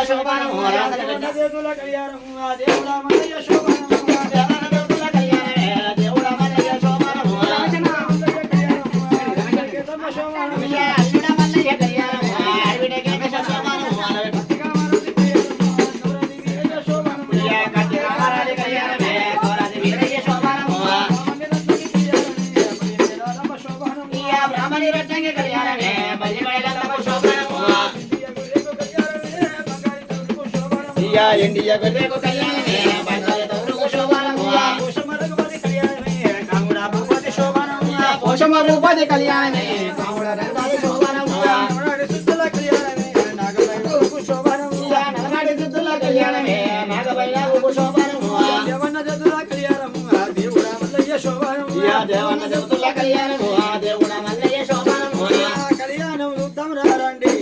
శోభనము దేవుల కళ్యాణము దేవుడా మల్లయ్య శోభనము దేవుల కళ్యాణమే దేవుడా మల్లయ్య శోభనము అల్లుడ మల్లయ్య కళ్యాణము అల్లుడికి శోభనము కట్టికామరాలి కళ్యాణమే కోరాది వీరయ్య శోభనము బ్రాహ్మణి రత్నంగి కళ్యాణమే బలిమేళకు శోభనము ఇండియా గొర్రెకు కళ్యాణమే బంగారు తౌరుకు శోభనము పోషమరుపతి కళ్యాణమే కాముడా భూపతి శోభనము పోషమరుపతి కళ్యాణమే కాముడా రంగాది శోభనము నగనాడి సుత్తుల కళ్యాణమే నాగబైలకు శోభనము నగనాడి సుత్తుల కళ్యాణమే నాగబైలకు శోభనము దేవన్న జతుల కళ్యాణము దేవుడా మల్లయ్య శోభనము దేవన్న జతుల కళ్యాణము దేవుడా మల్లయ్య శోభనము కళ్యాణం యుద్ధం రండి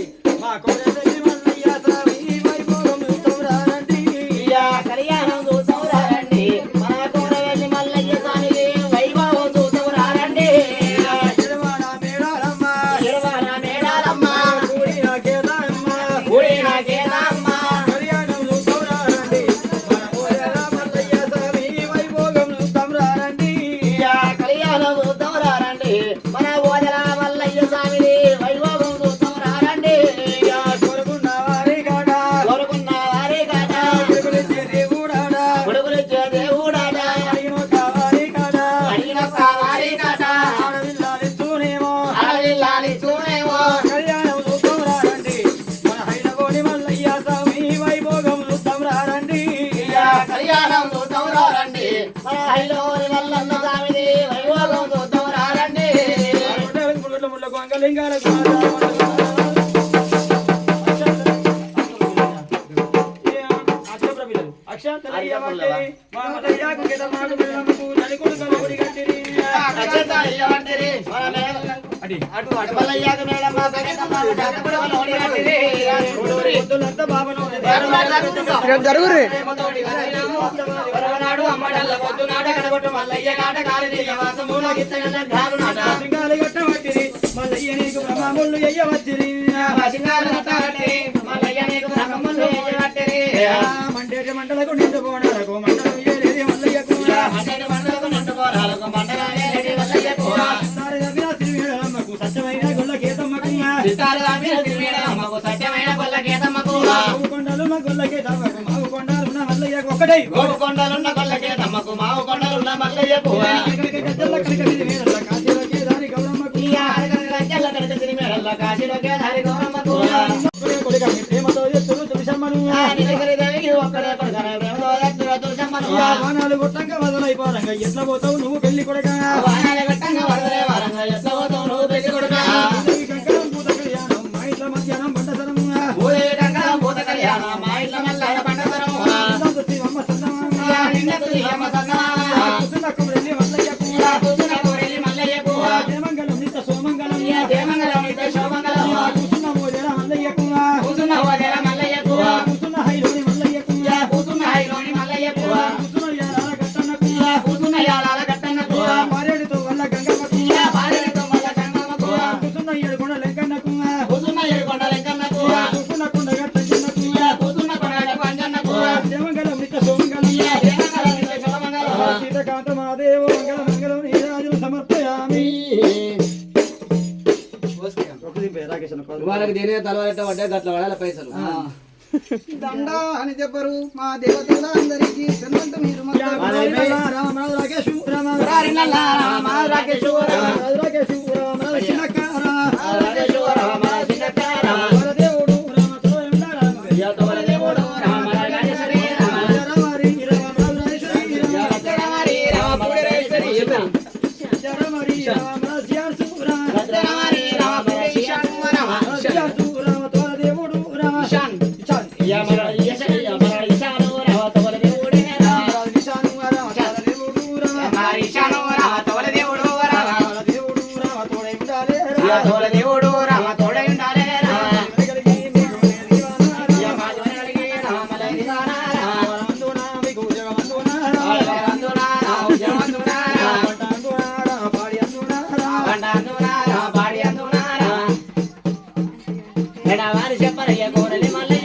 మా కోరెల్లి మల్లయ్య స్వామి వైభోగం యుద్ధం రండి కళ్యాణం యుద్ధం రండి మా కోరెల్లి మల్లయ్య స్వామి వైభోగం యుద్ధం రండి శిరవాడ మేడారమ్మ గుడి నాకేదమ్మ కళ్యాణం యుద్ధం రండి మా కోరెల్లి మల్లయ్య స్వామి వైభోగం యుద్ధం రండి కళ్యాణం యుద్ధం రండి మన ఓదల మల్లయ్య స్వామి వైభోగం యుద్ధం రండి కొరుకున్న వారి కాట కొడుకులిచ్చే దేవుడాడా అడిగినొక్క వారి కాట అడవిల్లాలిస్తూనేమో కళ్యాణం యుద్ధం రండి మన హైదగోడి మల్లయ్య స్వామి వైభోగం యుద్ధం రండి కళ్యాణం యుద్ధం రండి మన హైదగోడి మల్లన్న స్వామి వైభోగం యుద్ధం రండి ముళ్ళ గొంగలింగాల జరుగురు మల్లయ్య నీకు బ్రహ్మములు ఎయ్యవచ్చిరి మండేటి మంటలకు నిండు పోనాలకు మండలం ఏలేది మల్లయ్యకు శ్రీమేడమ్మకు సత్యమైన గొల్లకేతమ్మకు కొండలున్న గొల్లకేతమ్మకు మావు కొండలున్న మల్లయ్యకు ఒక్కటై కొండలున్న గొల్లకేతమ్మకు మావు కొండలున్న మల్లయ్యకు ప్రేమతో ఎత్తులు తులసమ్మను వానాలు కొట్టంక వదలైపోరంగా ఎట్లా పోతావు నువ్వు పెళ్లి కొడక పూత కళ్యాణం మా ఇంట్లో మధ్యాహ్నం పంటసరము దేమంగళం నిత్య సోమంగళం కూసున్న హైలోని మల్లయ్యకు కూసున్న యాలాల గట్టన్నకు పారేడుతో వల్ల గంగమ్మకు కూసున్న ఏడుకొండ లెంకన్నకు కూసున్న కొండ గట్టన్నకు దేమంగళం నిత్య సోమంగళం సీతకాంత మహాదేవ మంగళ మంగళం నీరాజులు సమర్పయామి వాళ్ళకి దేని తలవాలట పడ్డా గట్ల పడాలి పైసలు దండ అని చెప్పరు మా దేవతల అందరికీ సన్మంత మీరు దేవుడు రామ తోడై ఉండాలి వారి చెప్పరయ్య కోరలి మల్లయ్య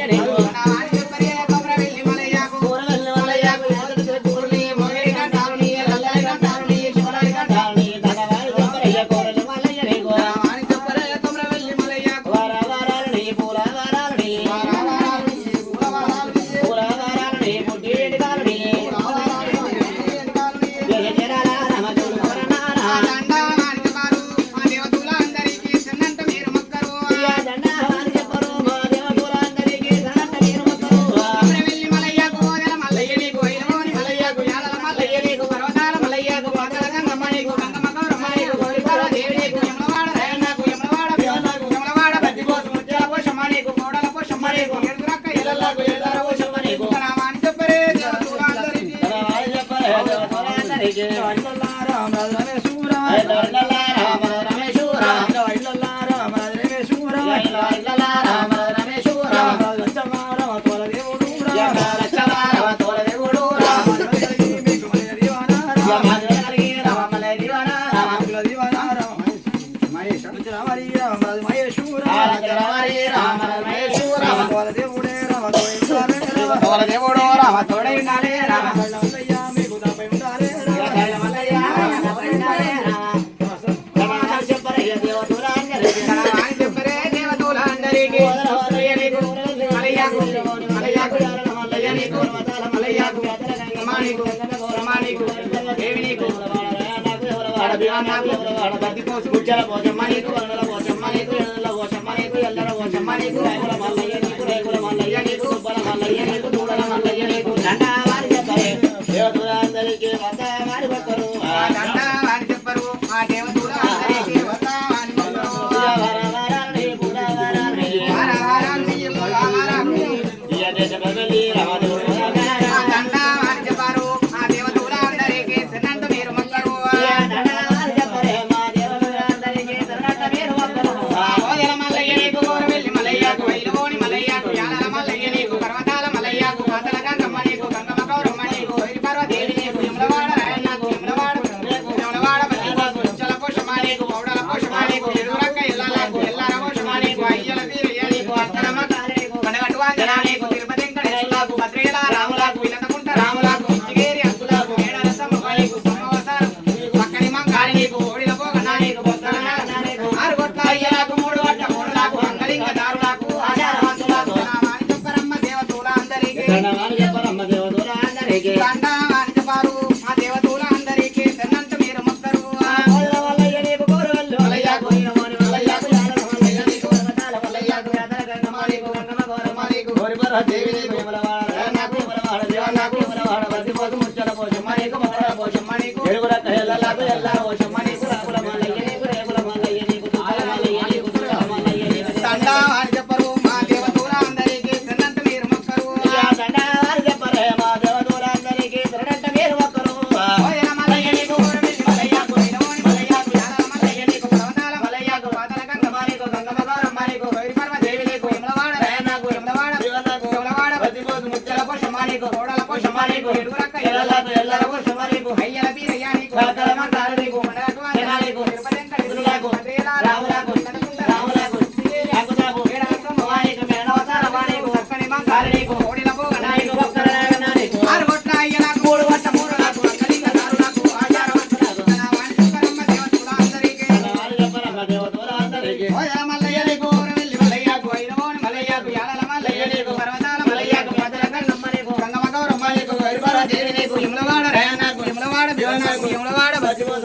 దేవుడు రామ తోడై ఉండాలి రామ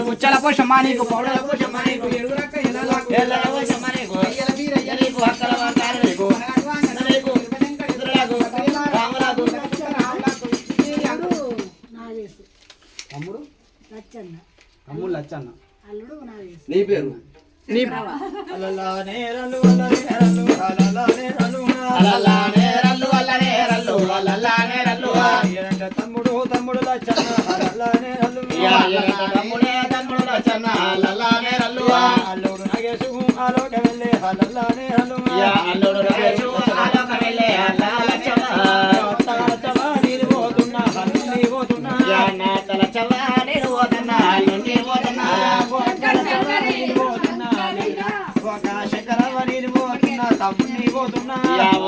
ముచ్చల పోషమ్మా నీకు పౌడల పోషమ్మా నీకు ఎడుగురక్క ఎల్లల పోషమ్మా నీకు అయ్యల బీరయ్య నీకు హక్కల వాకాల నీకు నీకు ఇదురులకు రాములకు నాగేశు తమ్ముడు లచ్చన్న తమ్ముడు లచ్చన్న అల్లుడు నాగేశు నీ పేరు నీ అలలానే రల్లు అలలానే రల్లు అలలానే రల్లు అలలానే రల్లు అలలానే రల్లు అలలానే రల్లు ఏరంట తమ్ముడు తమ్ముడు లచ్చన్న అలలానే రల్లు తమ్ముడే తమ్ముడు లచ్చన్న అలలానే రల్లు అల్లుడు నాగేశు ఆలోక వెళ్ళే అలలానే రల్లు అల్లుడు నాగేశు ఆలోక వెళ్ళే అలలాచమ్మ తలచవ నీరు పోతున్నా హల్లుని పోతున్నా నా తలచవ నీరు పోతున్నా హల్లుని పోతున్నా ఒక శంకరవ నీరు పోతున్నా తమ్ముని పోతున్నా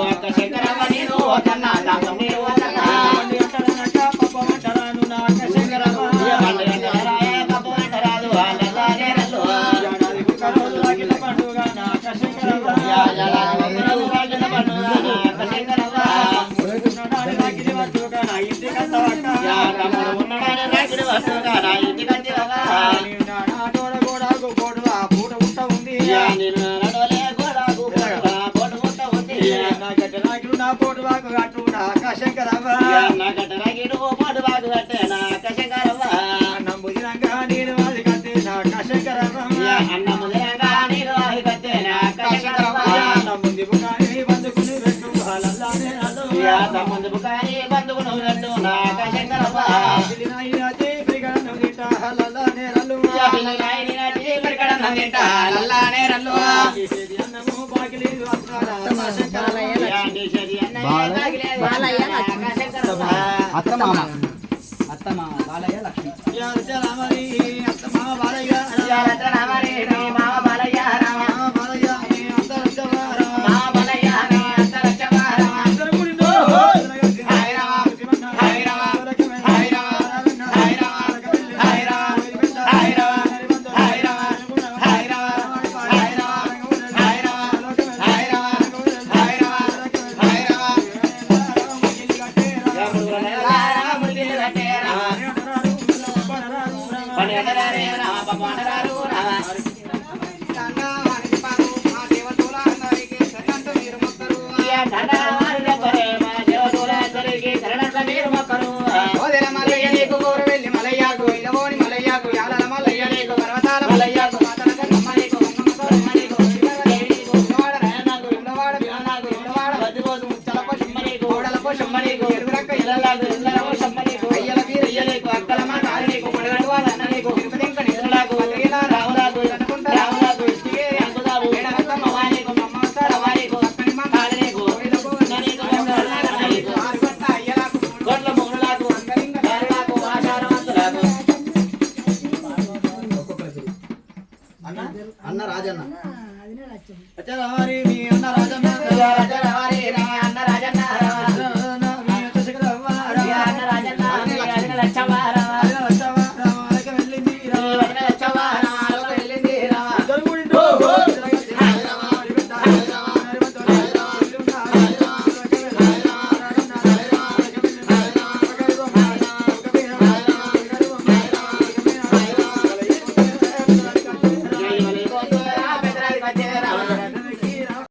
ఒక శంకరవ నీరు పోతున్నా తమ్ముని పోతున్నా పప్పమంటరాను నాక శంకరవ పప్పమంటరాదు అలలానే రల్లు ఏడాది ఒక రోజు రాగిన పండుగ నాక శంకరవ రాగిన పండుగ నాక శంకరవ ఉన్నాడని రాగిన పండుగ నా ఇంటి కత్తవక్క తమ్ముడు ఉన్నాడని రాగిన పండుగ నా ఇంటి కత్తవక్క నాటోడ గోడాకు గోడువా పూట ఉంట ఉంది నేను నడవలే గోడాకు పూట ఉంట ఉంది నా గడ్డ నాగిడు నా పోటువాకు అటు నాక శంకరవ నా గడ్డ నాగిడు పోటువాకు అట్టే నాక శంకరవ నమ్ముదినంగా నేను అది కట్టే నాక శంకరవ అన్నముదినంగా నేను అది కట్టే నాక శంకరవ నమ్ముది బుకాని బందుకుని పెట్టు అలల్లానే అల్లు తమ్ముది బుకాని బందుకుని పెట్టు నాక శంకరవ దిలినాయి రాజే ప్రిగణను దిట నల్లానే రల్లు అత్త మామ బాలయ్య లక్ష్మి ఎరువురక్క ఇళ్ళ